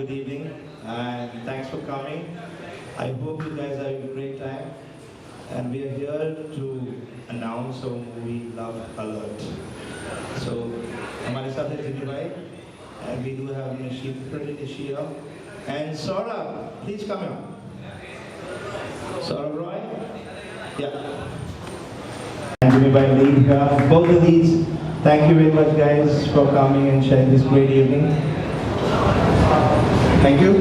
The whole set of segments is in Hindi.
good evening, and thanks for coming. I hope you guys are having a great time. And we are here to announce our movie Love Alert. So, हमारे साथ है जिमी भाई, and we do have Nishia and Saurabh. Please come here. Saurabh Roy, yeah. And Jimmy by lead here. Both of these, thank you very much guys for coming and sharing this great evening. Thank you.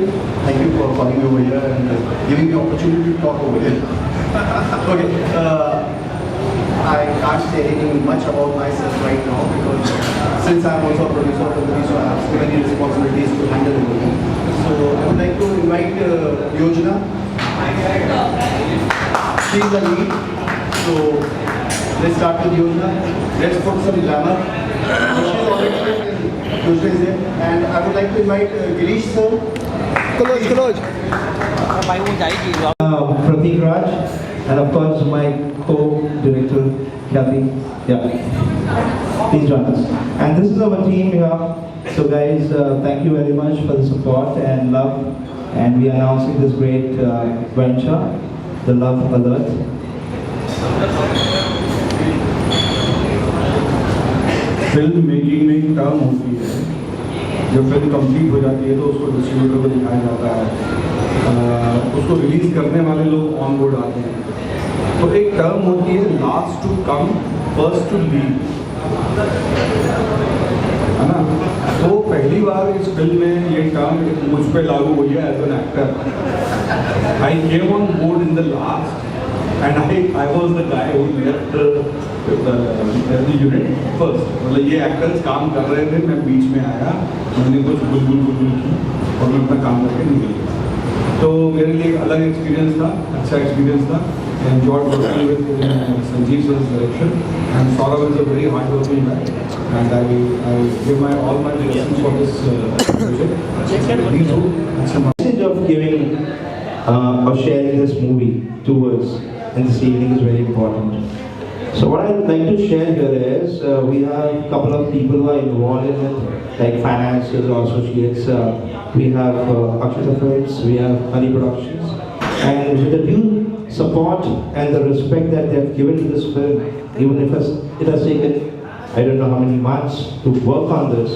Thank you for coming over here and giving me opportunity to talk over here. Okay. I can't say anything much about myself right now because since I'm also a producer of the movie, so I have so many responsibilities to handle the movie. So I would like to invite Yojana. She's the lead. So let's start with Yojana. Let's put some glamour. She's already Yojana is there. And I would like to invite Girish sir. Close. Pratik Raj, and of course my co-director Kathy. Yeah, please join us. And this is our team here. So guys, thank you very much for the support and love. And we are announcing this great venture, the Love Alert. Film making में एक टर्म होती है, जब फिल्म कंप्लीट हो जाती है तो उसको डिस्ट्रीब्यूटर को दिखाया जाता है, उसको रिलीज करने वाले लोग ऑन बोर्ड आते हैं, तो एक टर्म होती है last to come first to leave, है ना। तो पहली बार इस फिल्म में ये टर्म मुझ पर लागू हुई है as an actor. I came on board in the last and I was the guy who left the unit first. मतलब ये एक्टर्स काम कर रहे थे, मैं बीच में आया, मैंने कुछ बुलबुल की और मैं अपना काम करके निकल गया। तो मेरे लिए एक अलग एक्सपीरियंस था, अच्छा एक्सपीरियंस था। I enjoyed working with Sanjeev sir's direction, and Saurabh is a very hard-working guy, and I give all my blessings for this project. These two, Message of giving or sharing this movie to us in this evening is very important. So what I'd like to share here is we have a couple of people who are involved in it, like finances or associates. We have Akshita Films, we have Honey Productions, and with the due support and the respect that they have given to this film, even if it has taken I don't know how many months to work on this,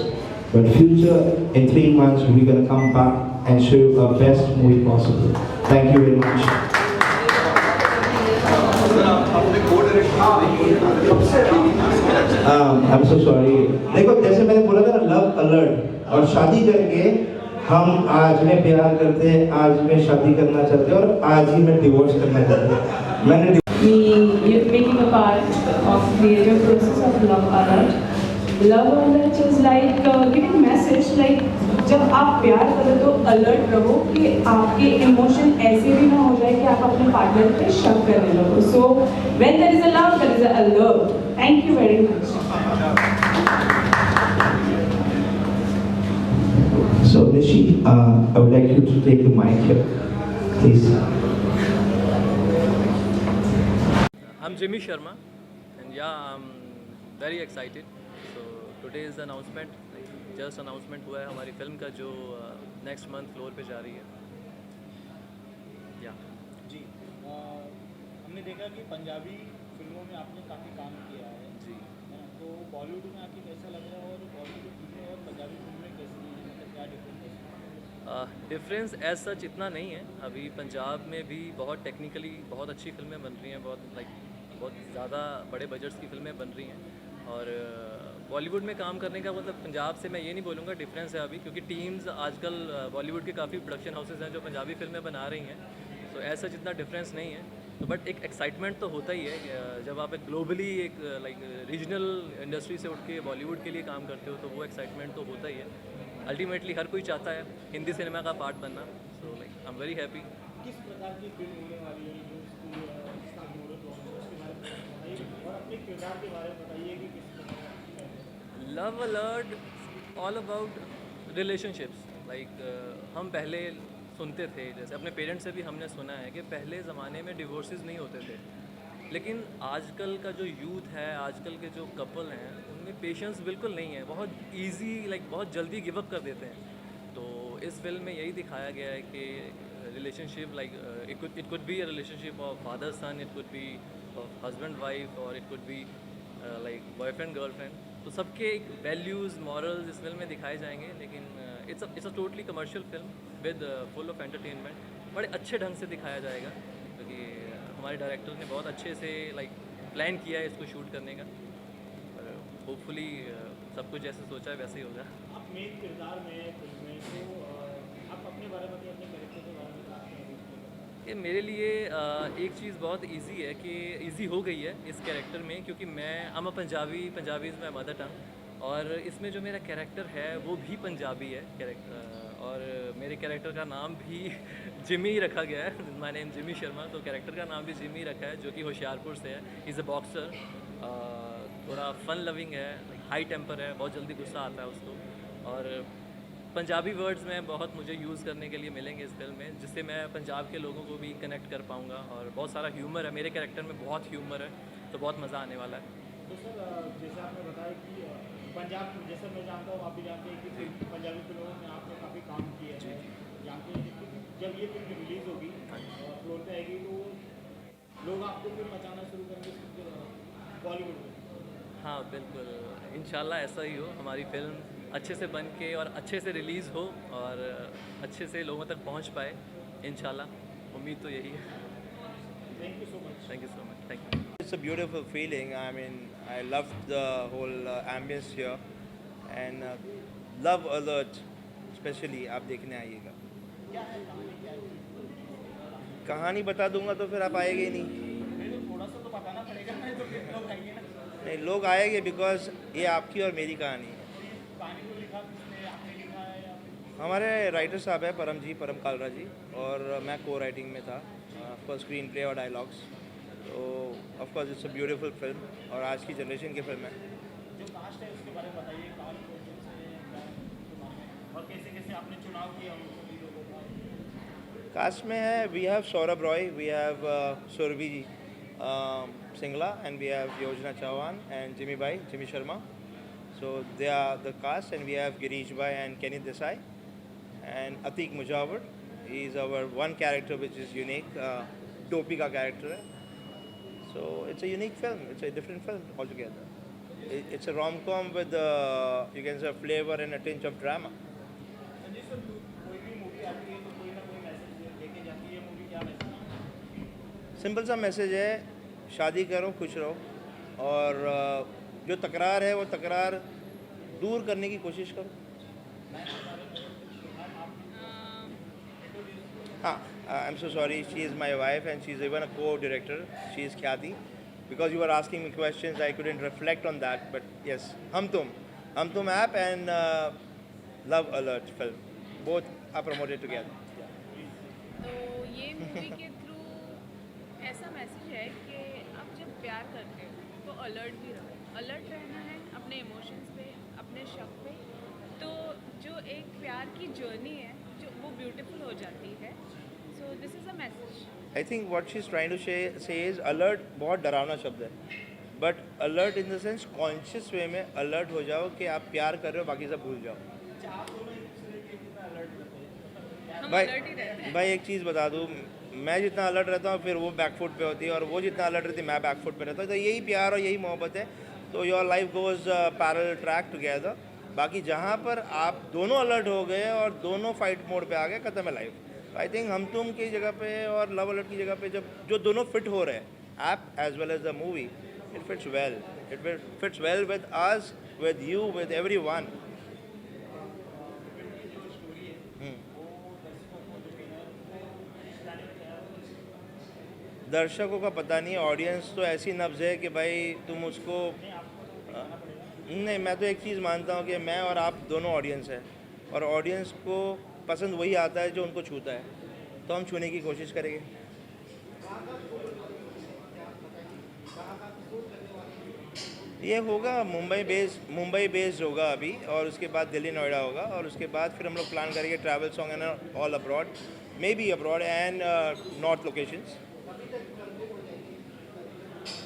but future in 3 months we're going to come back and show you the best movie possible. Thank you very much. I'm so sorry. देखो जैसे मैंने बोला था ना लव अलर्ट, और शादी करके हम आज में प्यार करते हैं, आज में शादी करना चाहते हैं और आज ही में डिवोर्स करना चाहते हैं। मैंने making a part of creative process of Love Alert. Love Alert is like giving message like जब आप प्यार करो तो अलर्ट रहो कि आपके इमोशन ऐसे भी ना हो जाए कि आप अपने पार्टनर पे शक करने लगो. So when there is a love, there is a alert. Thank you very much. So Nishi, I would like you to take the mic here, please. I'm Jimmy Sharma, and yeah, I'm very excited. So today is the announcement. Just announcement हुआ है हमारी फिल्म का जो नेक्स्ट मंथ फ्लोर पे जा रही है. या जी हमने देखा कि पंजाबी फिल्मों में आपने काफ़ी काम किया है जी. तो बॉलीवुड में आके कैसा लग रहा है और बॉलीवुड फिल्में और पंजाबी फिल्में कैसी हैं, मतलब क्या डिफरेंस है? डिफरेंस एज सच इतना नहीं है. अभी पंजाब में भी बहुत टेक्निकली बहुत अच्छी फिल्में बन रही हैं, बहुत ज़्यादा बड़े बजट्स की फिल्में बन रही हैं. और बॉलीवुड में काम करने का मतलब पंजाब से मैं ये नहीं बोलूँगा डिफरेंस है अभी, क्योंकि टीम्स आजकल बॉलीवुड के काफ़ी प्रोडक्शन हाउसेज हैं जो पंजाबी फिल्में बना रही हैं. तो ऐसा जितना डिफरेंस नहीं है. तो बट एक एक्साइटमेंट तो होता ही है जब आप एक ग्लोबली एक रीजनल इंडस्ट्री से उठ के बॉलीवुड के लिए काम करते हो, तो वो एक्साइटमेंट तो होता ही है. अल्टीमेटली हर कोई चाहता है हिंदी सिनेमा का पार्ट बनना. सो आई एम वेरी हैप्पी. किस प्रकार की फिल्म होने वाली है जो इसका मुहूर्त होगा, उसके बारे में बताइए और अपने किरदार के बारे में बताइए कि किस प्रकार का love alert all about relationships. हम पहले सुनते थे, जैसे अपने पेरेंट्स से भी हमने सुना है कि पहले ज़माने में डिवोर्सेस नहीं होते थे, लेकिन आजकल का जो यूथ है, आजकल के जो कपल हैं, उनमें पेशेंस बिल्कुल नहीं है. बहुत इजी बहुत जल्दी गिव अप कर देते हैं. तो इस फिल्म में यही दिखाया गया है कि relationship like it could be a relationship of father son, it could be of husband wife, और it could be like boyfriend girlfriend. तो सबके वैल्यूज़ मॉरल्स इस फिल्म में दिखाए जाएंगे, लेकिन it's a totally commercial film with full of entertainment. बड़े अच्छे ढंग से दिखाया जाएगा, क्योंकि हमारे डायरेक्टर ने बहुत अच्छे से लाइक प्लान किया है इसको शूट करने का, और होपफुली सब कुछ जैसे सोचा है वैसे ही होगा। आप मेन किरदार में फिल्म में, तो आप अपने बारे में, अपने कैरेक्टर के बारे में बताते हैं। ये मेरे लिए एक चीज़ बहुत इजी है कि इजी हो गई है इस कैरेक्टर में, क्योंकि मैं um Punjabi is my mother tongue, और इसमें जो मेरा कैरेक्टर है वो भी पंजाबी है कैरेक्टर, और मेरे कैरेक्टर का नाम भी जिमी रखा गया है, माय नेम जिमी शर्मा। तो कैरेक्टर का नाम भी जिमी रखा है, जो कि होशियारपुर से है। इज़ अ बॉक्सर, थोड़ा फन लविंग है, हाई टेम्पर है, बहुत जल्दी गुस्सा आता है उसको, और पंजाबी वर्ड्स में बहुत मुझे यूज़ करने के लिए मिलेंगे इस फिल्म में, जिससे मैं पंजाब के लोगों को भी कनेक्ट कर पाऊँगा। और बहुत सारा ह्यूमर है मेरे कैरेक्टर में, बहुत ह्यूमर है, तो बहुत मज़ा आने वाला है। तो सर, जैसे आपने बताया कि पंजाब, जैसे मैं जानता हूँ, आप भी जानते हैं कि पंजाबी फिल्मों में आपने काफ़ी काम किया है। जानते हैं कि जब ये फिल्म रिलीज़ होगी, फ्लोर पे आएगी, तो लोग आपको फिर मचाना शुरू करेंगे बॉलीवुड में। हाँ बिल्कुल, इंशाल्लाह ऐसा ही हो, हमारी फिल्म अच्छे से बन के और अच्छे से रिलीज़ हो और अच्छे से लोगों तक पहुंच पाए, इंशाल्लाह उम्मीद तो यही है। Thank you so much. Thank you so much, thank you. It's a beautiful feeling. I mean, I loved the whole ambience here, and Love Alert, especially आप देखने आइएगा। कहानी बता दूंगा तो फिर आप आएंगे ही नहीं। थोड़ा सा तो बताना पड़ेगा, नहीं तो फिर लोग आएंगे ना। नहीं, लोग आएंगे बिकॉज ये आपकी और मेरी कहानी है। कहानी को लिखा किसने, आपने लिखा है या फिर? हमारे राइटर साहब हैं परम कालरा जी, और मैं को राइटिंग में था फॉर स्क्रीन प्ले और डायलॉग्स। तो of course it's a beautiful film, और आज की जनरेशन की फिल्म है। जो कास्ट है उसके बारे में बताइए, कास्ट को और कैसे कैसे आपने चुनाव किया उन सभी लोगों का। कास्ट में है, we have Saurabh Roy, we have Surbhi Singla, and we have Yojna Chauhan and Jimmy Sharma. So they are the cast, and we have Girish Bhai and Kenny Desai and Atiq Mujawar. He is our one character which is unique, Dopey का character है. So it's a unique film. It's a different film altogether. It's a rom-com with you can say flavor and a tinge of drama. Sanjay sir, कोई भी मूवी आती है तो कोई ना कोई मैसेज लेके जाती है। मूवी क्या मैसेज? सिंपल सा मैसेज है, शादी करो, खुश रहो, और जो तकरार है वो तकरार दूर करने की कोशिश करो। हाँ, I am so sorry, she is my wife and she is even a co-director, she is Khyati. Because you are asking me questions, I couldn't reflect on that, but yes, Hum Tum app and love alert film both are promoted together. तो ये मूवी के थ्रू ऐसा मैसेज है कि आप जब प्यार करते हो तो अलर्ट भी रहो। अलर्ट रहना है अपने इमोशंस पे, अपने शक पे। तो जो एक प्यार की जर्नी है जो वो ब्यूटीफुल हो जाती है। So this is a message. I think what she is trying to say is alert बहुत डरावना शब्द है, but alert in the sense conscious way में अलर्ट हो जाओ कि आप प्यार कर रहे हो, बाकी सब भूल जाओ। हम अलर्ट ही रहते हैं। भाई एक चीज़ बता दूँ, मैं जितना अलर्ट रहता हूँ फिर वो बैकफुट पे होती है, और वो जितना अलर्ट रहती है मैं बैकफुट पे रहता हूँ। तो यही प्यार और यही मोहब्बत है। तो your life goes parallel track together. बाकी जहाँ पर आप दोनों अलर्ट हो गए और दोनों फाइट मोड पे आ गए, खत्म है लाइफ। आई थिंक हम तुम की जगह पे और लव अलर्ट की जगह पे जब जो दोनों फिट हो रहे हैं, app as well as the movie, it fits well. It fits well with us, with you, with everyone. दर्शकों का पता नहीं, ऑडियंस तो ऐसी नब्ज़ है कि भाई तुम उसको नहीं, मैं तो एक चीज़ मानता हूँ कि मैं और आप दोनों ऑडियंस हैं, और ऑडियंस को पसंद वही आता है जो उनको छूता है, तो हम छूने की कोशिश करेंगे। ये होगा मुंबई बेस्ड होगा अभी, और उसके बाद दिल्ली नोएडा होगा, और उसके बाद फिर हम लोग प्लान करेंगे travel song and all abroad, may be abroad and north locations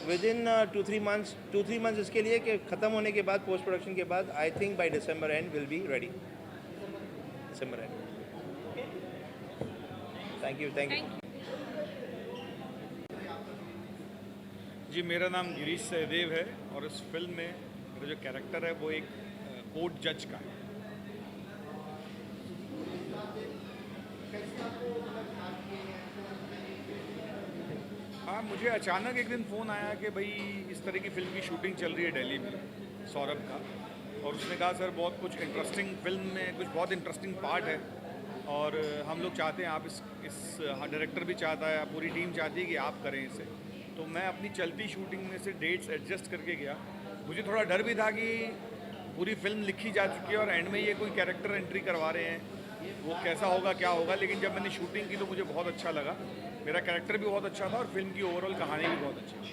with in 2-3 months इसके लिए कि ख़त्म होने के बाद, पोस्ट प्रोडक्शन के बाद, I think by December end will be ready. December end. Okay. Thank you. Thank you. Thank you. जी, मेरा नाम गिरीश सहदेव है और इस फिल्म में मेरा जो कैरेक्टर है वो एक कोर्ट जज का है। हाँ, मुझे अचानक एक दिन फ़ोन आया कि भाई इस तरह की फ़िल्म की शूटिंग चल रही है दिल्ली में, सौरभ का, और उसने कहा सर बहुत कुछ इंटरेस्टिंग फिल्म में कुछ बहुत इंटरेस्टिंग पार्ट है और हम लोग चाहते हैं आप इस डायरेक्टर भी चाहता है, पूरी टीम चाहती है कि आप करें इसे। तो मैं अपनी चलती शूटिंग में से डेट्स एडजस्ट करके गया। मुझे थोड़ा डर भी था कि पूरी फिल्म लिखी जा चुकी है और एंड में ये कोई कैरेक्टर एंट्री करवा रहे हैं, वो कैसा होगा क्या होगा, लेकिन जब मैंने शूटिंग की तो मुझे बहुत अच्छा लगा। मेरा कैरेक्टर भी बहुत अच्छा था और फिल्म की ओवरऑल कहानी भी बहुत अच्छी थी।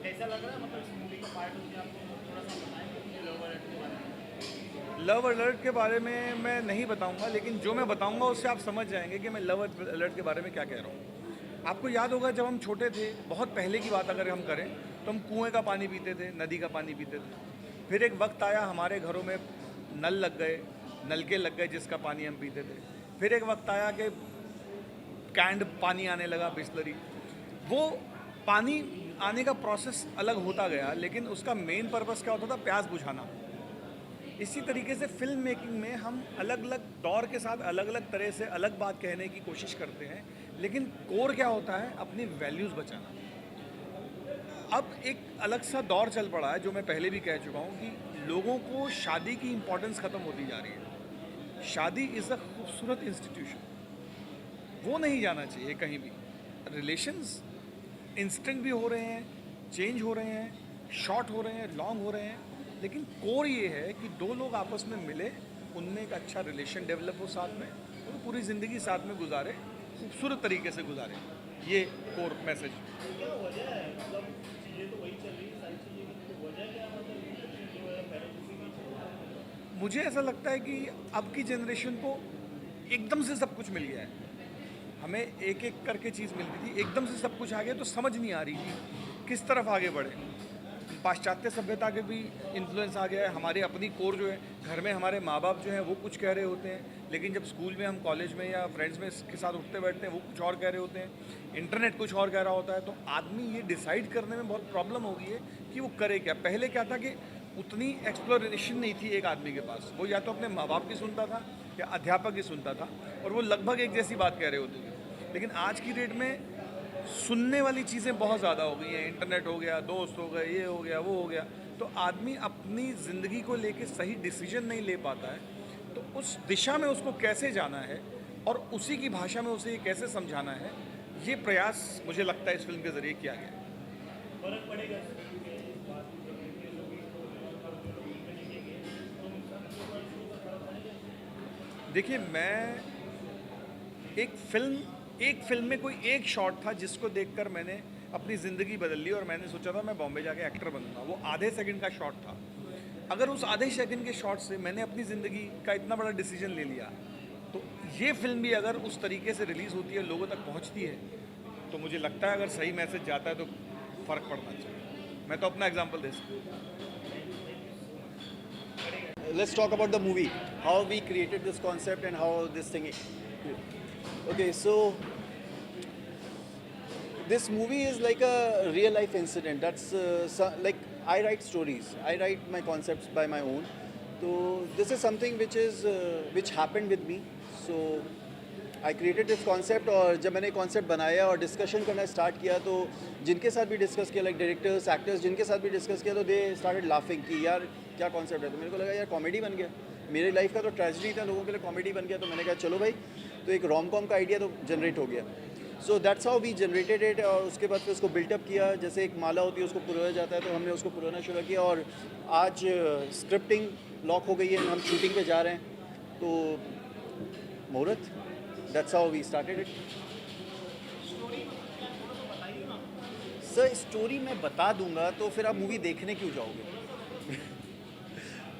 कैसा लग रहा है मतलब इस मूवी का पार्ट होकर आपको थोड़ा सा बताएं लव अलर्ट के बारे में। लव अलर्ट के बारे में मैं नहीं बताऊंगा, लेकिन जो मैं बताऊंगा उससे आप समझ जाएंगे कि मैं लव अलर्ट के बारे में क्या कह रहा हूँ। आपको याद होगा जब हम छोटे थे, बहुत पहले की बात अगर हम करें तो हम कुएं का पानी पीते थे, नदी का पानी पीते थे। फिर एक वक्त आया हमारे घरों में नल लग गए, नलके लग गए जिसका पानी हम पीते थे। फिर एक वक्त आया कि कैंड पानी आने लगा, बिस्लरी। वो पानी आने का प्रोसेस अलग होता गया, लेकिन उसका मेन पर्पस क्या होता था? प्यास बुझाना। इसी तरीके से फिल्म मेकिंग में हम अलग अलग दौर के साथ अलग अलग तरह से अलग बात कहने की कोशिश करते हैं, लेकिन कोर क्या होता है? अपनी वैल्यूज़ बचाना। अब एक अलग सा दौर चल पड़ा है, जो मैं पहले भी कह चुका हूँ कि लोगों को शादी की इम्पोर्टेंस ख़त्म होती जा रही है। शादी इज़ अ खूबसूरत इंस्टीट्यूशन, वो नहीं जाना चाहिए कहीं भी। रिलेशंस इंस्टेंट भी हो रहे हैं, चेंज हो रहे हैं, शॉर्ट हो रहे हैं, लॉन्ग हो रहे हैं, लेकिन कोर ये है कि दो लोग आपस में मिले, उनमें एक अच्छा रिलेशन डेवलप हो साथ में, और पूरी ज़िंदगी साथ में गुजारे, खूबसूरत तरीके से गुजारे। ये कोर मैसेज। क्या वजह है मतलब चीज़ें तो वही चल रही है सारी चीज़ें की, तो वजह क्या मतलब जो है पेरेंट्स के बीच। मुझे ऐसा लगता है कि अब की जनरेशन को एकदम से सब कुछ मिल गया है। हमें एक एक करके चीज़ मिलती थी, एकदम से सब कुछ आ गया तो समझ नहीं आ रही थी किस तरफ आगे बढ़े। पाश्चात्य सभ्यता के भी इन्फ्लुएंस आ गया है। हमारे अपनी कोर जो है, घर में हमारे माँ बाप जो हैं वो कुछ कह रहे होते हैं, लेकिन जब स्कूल में हम, कॉलेज में या फ्रेंड्स में के साथ उठते बैठते हैं वो कुछ और कह रहे होते हैं, इंटरनेट कुछ और कह रहा होता है। तो आदमी ये डिसाइड करने में बहुत प्रॉब्लम हो गई है कि वो करे क्या। पहले क्या था कि उतनी एक्सप्लोरेशन नहीं थी एक आदमी के पास, वो या तो अपने माँ बाप की सुनता था या अध्यापक की सुनता था, और वो लगभग एक जैसी बात कह रहे होते थे। लेकिन आज की डेट में सुनने वाली चीज़ें बहुत ज़्यादा हो गई हैं। इंटरनेट हो गया, दोस्त हो गए, ये हो गया, वो हो गया, तो आदमी अपनी ज़िंदगी को लेके सही डिसीजन नहीं ले पाता है। तो उस दिशा में उसको कैसे जाना है और उसी की भाषा में उसे ये कैसे समझाना है, ये प्रयास मुझे लगता है इस फिल्म के ज़रिए किया गया। फर्क पड़ेगा इस बात में, जो लड़के लोग इसको और जो लोग इसमें देखेंगे तो उनका इसको फर्क पड़ेगा। देखिए, मैं एक फिल्म में कोई एक शॉट था जिसको देखकर मैंने अपनी ज़िंदगी बदल ली और मैंने सोचा था मैं बॉम्बे जाके एक्टर बनूंगा। वो आधे सेकंड का शॉट था। अगर उस आधे सेकंड के शॉट से मैंने अपनी ज़िंदगी का इतना बड़ा डिसीजन ले लिया, तो ये फिल्म भी अगर उस तरीके से रिलीज़ होती है, लोगों तक पहुँचती है, तो मुझे लगता है अगर सही मैसेज जाता है तो फ़र्क पड़ना चाहिए। मैं तो अपना एग्जाम्पल दे सकता हूँ। Let's talk about the movie, how we created this concept and how this thing. Okay, so this movie is like a real life incident. That's like I write stories. I write my concepts by my own. So this is something which happened with me. So I created this concept, और जब मैंने कॉन्सेप्ट बनाया और डिस्कशन करना स्टार्ट किया, तो जिनके साथ भी डिस्कस किया, लाइक डायरेक्टर्स, एक्टर्स, जिनके साथ भी डिस्कस किया, तो दे स्टार्टेड लाफिंग कि यार क्या कॉन्सेप्ट है। तो मेरे को लगा यार कॉमेडी बन गया। मेरी लाइफ का तो ट्रेजेडी था, लोगों के लिए कॉमेडी बन गया। तो मैंने कहा चलो भाई, तो एक रोम कॉम का आइडिया तो जनरेट हो गया। So that's how we generated it. और उसके बाद फिर उसको बिल्टअप किया, जैसे एक माला होती है उसको पुरोया जाता है, तो हमने उसको पुरोना शुरू किया। और आज स्क्रिप्टिंग लॉक हो गई है, हम शूटिंग पे जा रहे हैं, तो मुहूर्त। That's how we started it. Sir story मैं बता दूंगा तो फिर आप मूवी देखने क्यों जाओगे?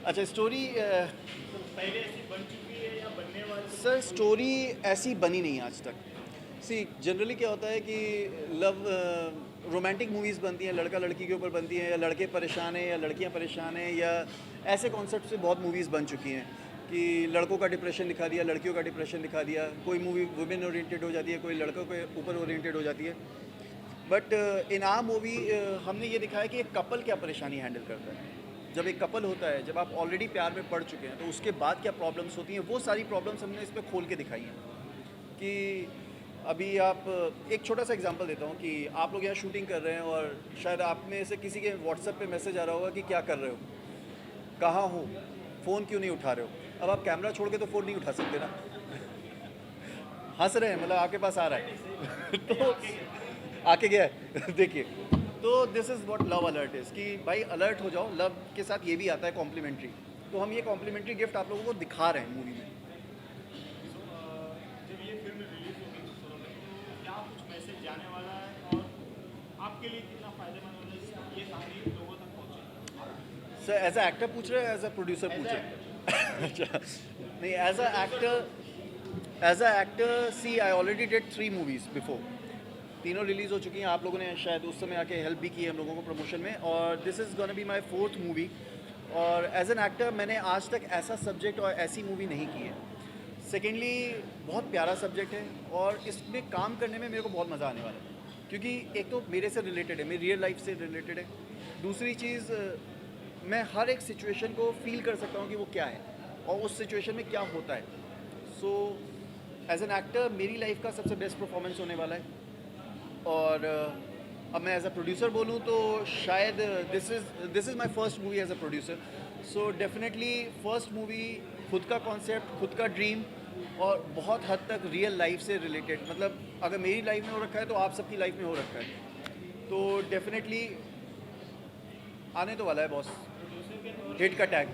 अच्छा, स्टोरी पहले ऐसी बन चुकी है या बनने वाली? सर स्टोरी ऐसी बनी नहीं आज तक। सी जनरली क्या होता है कि लव रोमांटिक मूवीज़ बनती हैं, लड़का लड़की के ऊपर बनती हैं, या लड़के परेशान हैं या लड़कियां परेशान हैं, या ऐसे कॉन्सेप्ट से बहुत मूवीज़ बन चुकी हैं। कि लड़कों का डिप्रेशन दिखा दिया, लड़कियों का डिप्रेशन दिखा दिया, कोई मूवी वुमेन ओरिएंटेड हो जाती है, कोई लड़कों के ऊपर ओरिएंटेड हो जाती है। बट इन आर मूवी हमने ये दिखाया कि एक कपल क्या परेशानी हैंडल करता है। जब एक कपल होता है, जब आप ऑलरेडी प्यार में पड़ चुके हैं, तो उसके बाद क्या प्रॉब्लम्स होती हैं, वो सारी प्रॉब्लम्स हमने इस पर खोल के दिखाई हैं। कि अभी आप एक छोटा सा एग्जांपल देता हूँ कि आप लोग यहाँ शूटिंग कर रहे हैं और शायद आप में से किसी के व्हाट्सएप पे मैसेज आ रहा होगा कि क्या कर रहे हो, कहाँ हो, फ़ोन क्यों नहीं उठा रहे हो। अब आप कैमरा छोड़ के तो फ़ोन नहीं उठा सकते ना। हंस रहे हैं, मतलब आपके पास आ रहा है तो आके गया है देखिए। तो this is what love alert is, कि भाई अलर्ट हो जाओ। लव के साथ ये भी आता है कॉम्प्लीमेंट्री। तो हम ये कॉम्प्लीमेंट्री गिफ्ट आप लोगों को दिखा रहे हैं मूवी में। जब ये फिल्म रिलीज होगी तो क्या कुछ मैसेज जाने वाला है और आपके लिए कितना फायदेमंद होगा ये कहानी लोगों तक पहुँचे? सर एज अ एक्टर पूछ रहे हैं, एज अ प्रोड्यूसर पूछ रहे हैं? अच्छा नहीं, as a actor see I already did 3 movies before. तीनों रिलीज़ हो चुकी हैं। आप लोगों ने शायद उस समय आके हेल्प भी की है हम लोगों को प्रमोशन में, और this is gonna be my 4th movie. और एज एन एक्टर मैंने आज तक ऐसा सब्जेक्ट और ऐसी मूवी नहीं की है। सेकेंडली बहुत प्यारा सब्जेक्ट है और इसमें काम करने में मेरे को बहुत मज़ा आने वाला है, क्योंकि एक तो मेरे से रिलेटेड है, मेरी रियल लाइफ से रिलेटेड है। दूसरी चीज़, मैं हर एक सिचुएशन को फील कर सकता हूँ कि वो क्या है और उस सिचुएशन में क्या होता है। सो एज एन एक्टर मेरी लाइफ का सबसे बेस्ट परफॉर्मेंस होने वाला है। और अब मैं एज अ प्रोड्यूसर बोलूँ तो शायद this is my first movie as a producer. So definitely first movie, खुद का कॉन्सेप्ट, खुद का ड्रीम और बहुत हद तक रियल लाइफ से रिलेटेड। मतलब अगर मेरी लाइफ में हो रखा है तो आप सबकी लाइफ में हो रखा है। तो डेफिनेटली आने तो वाला है बॉस, हिट का टैग।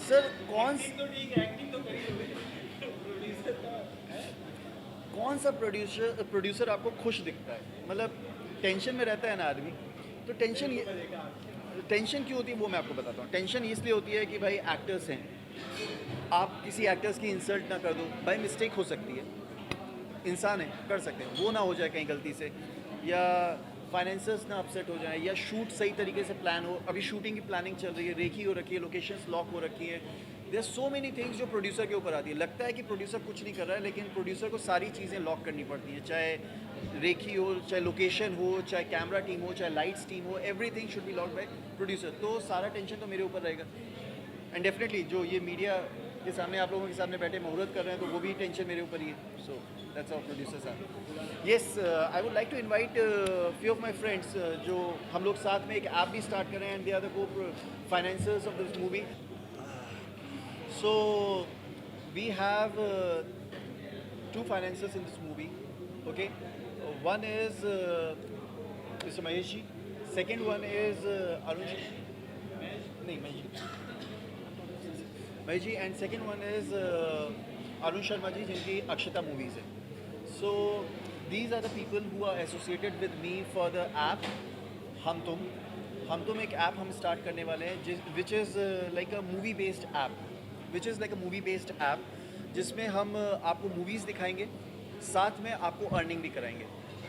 सर कौन सा प्रोड्यूसर आपको खुश दिखता है? मतलब टेंशन में रहता है ना आदमी, तो टेंशन क्यों होती है वो मैं आपको बताता हूँ। टेंशन इसलिए होती है कि भाई एक्टर्स हैं, आप किसी एक्टर्स की इंसल्ट ना कर दो। भाई मिस्टेक हो सकती है, इंसान है, कर सकते हैं, वो ना हो जाए कहीं गलती से, या फाइनेंसर्स ना अपसेट हो जाए, या शूट सही तरीके से प्लान हो। अभी शूटिंग की प्लानिंग चल रही है, रेखी हो रखी है, लोकेशंस लॉक हो रखी है। देयर सो मेनी थिंग्स जो प्रोड्यूसर के ऊपर आती है। लगता है कि प्रोड्यूसर कुछ नहीं कर रहा है, लेकिन प्रोड्यूसर को सारी चीज़ें लॉक करनी पड़ती हैं, चाहे रेखी हो, चाहे लोकेशन हो, चाहे कैमरा टीम हो, चाहे लाइट्स टीम हो, everything should be locked by producer. तो सारा टेंशन तो मेरे ऊपर रहेगा। एंड डेफिनेटली जो ये मीडिया के सामने, आप लोगों के सामने बैठे मुहूर्त कर रहे हैं, तो वो भी टेंशन मेरे ऊपर ही है। So that's how producers are. Yes, I would like to invite few of my friends, जो हम लोग साथ में एक ऐप भी स्टार्ट करें, एंड दे आर द को financiers of this movie. So we have 2 financiers in this movie. Okay, one is Mr. Mahesh ji. Second one is Arun ji. Mahesh ji, and second one is Arun Sharma ji, जिनकी अक्षता movies है. So these are the people who are associated with me for the app हम तुम एक ऐप हम स्टार्ट करने वाले हैं, which is like a movie based app. Which is like a movie based app, जिसमें हम आपको मूवीज़ दिखाएंगे, साथ में आपको अर्निंग भी कराएंगे।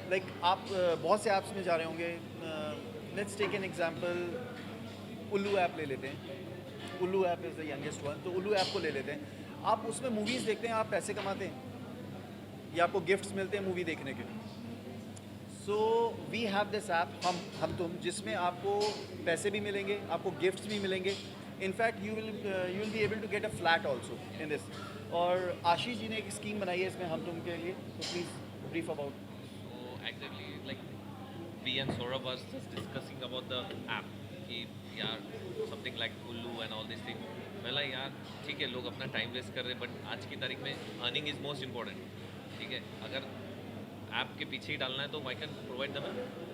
लाइक आप बहुत से ऐप्स में जा रहे होंगे। लेट्स टेक एन एग्जांपल, उल्लू ऐप ले लेते हैं। उल्लू app is the youngest one, तो उल्लू ऐप को ले लेते हैं। आप उसमें मूवीज़ देखते हैं, आप पैसे कमाते हैं या आपको गिफ्ट्स मिलते हैं मूवी देखने के। So we have this app Hum Tum, जिसमें आपको पैसे भी मिलेंगे, आपको गिफ्ट्स भी मिलेंगे। In fact you will be able to get a flat also in this. और आशीष जी ने एक स्कीम बनाई है इसमें हम तुम के लिए, तो please brief about. So exactly, like we and Saurabh was just discussing about the app कि यार something like Ullu and all these things. बोला यार ठीक है, लोग अपना टाइम वेस्ट कर रहे हैं, बट आज की तारीख में अर्निंग इज़ मोस्ट इम्पॉर्टेंट। ठीक है, अगर ऐप के पीछे ही डालना है तो आई कैन प्रोवाइड दम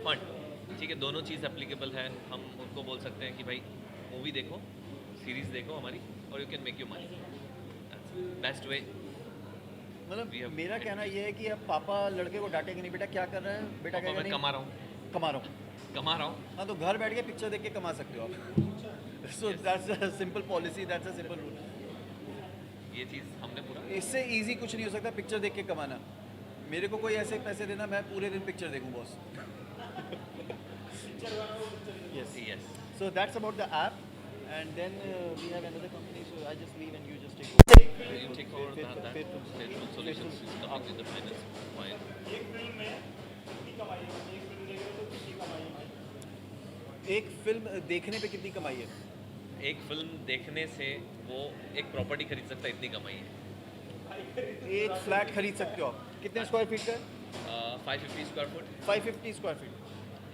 फंड। ठीक है, दोनों चीज़ एप्लीकेबल है। हम उनको बोल सकते हैं कि भाई मूवी देखो, सीरीज़ देखो हमारी, और you can make you money. Best way. मतलब मेरा कहना ये है कि अब पापा लड़के को डांटेंगे नहीं, बेटा क्या कर रहा है, बेटा क्या मैं कमा रहा हूँ। हाँ, तो घर बैठ के पिक्चर देख के कमा सकते हो आप। So that's a simple policy, that's a simple rule. ये चीज़ हमने पूरा, इससे इजी कुछ नहीं हो सकता पिक्चर देख के कमाना। मेरे को कोई ऐसे पैसे देना, मैं पूरे दिन पिक्चर देखूँ boss. Yes, yes. So that's about the app. and then we have another company, so I just leave and you just take over. You take over that Faithful Solutions is coming with the finance file. एक फिल्म में कितनी कमाई है, एक फिल्म देख रहे हो तो कितनी कमाई है? एक फिल्म देखने पे कितनी कमाई है? एक फिल्म देखने से वो एक प्रॉपर्टी खरीद सकता है, इतनी कमाई है। एक फ्लैट खरीद सकते हो आप, कितने स्क्वायर फीट का है? 550 स्क्वायर फुट, 550 स्क्वायर फीट।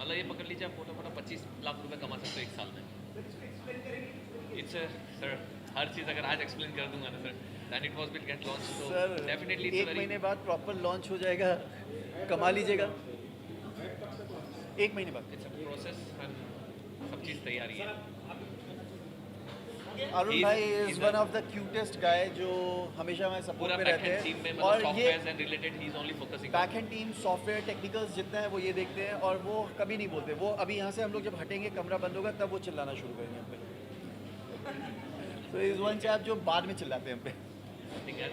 मतलब ये पकड़ लीजिए आप मोटा मोटा 25 लाख रुपए कमा सकते हो एक साल में। इट्स सर, हर चीज़ अगर आज एक्सप्लेन कर दूंगा ना sir, then it was will get launch, तो सर डेफिनेटली एक महीने बाद प्रॉपर लॉन्च हो जाएगा, कमा लीजिएगा। एक महीने बाद। इट्स अ प्रोसेस, सब चीज़ तैयारी है। अरुण He's- भाई is he's one a- of the cutest guy जो हमेशा हमारे पूरा सपोर्ट में बैक रहते एंड टीम में हैं। मतलब और ये softwares and related he is only focusing. Back and team software technicals जितना है वो ये देखते हैं, और वो कभी नहीं बोलते। वो अभी यहाँ से हम लोग जब हटेंगे, कमरा बंद होगा, तब वो चिल्लाना शुरू करेंगे हम पे। तो इज वन चैप जो बाद में चिल्लाते हैं हम पे। ठीक है,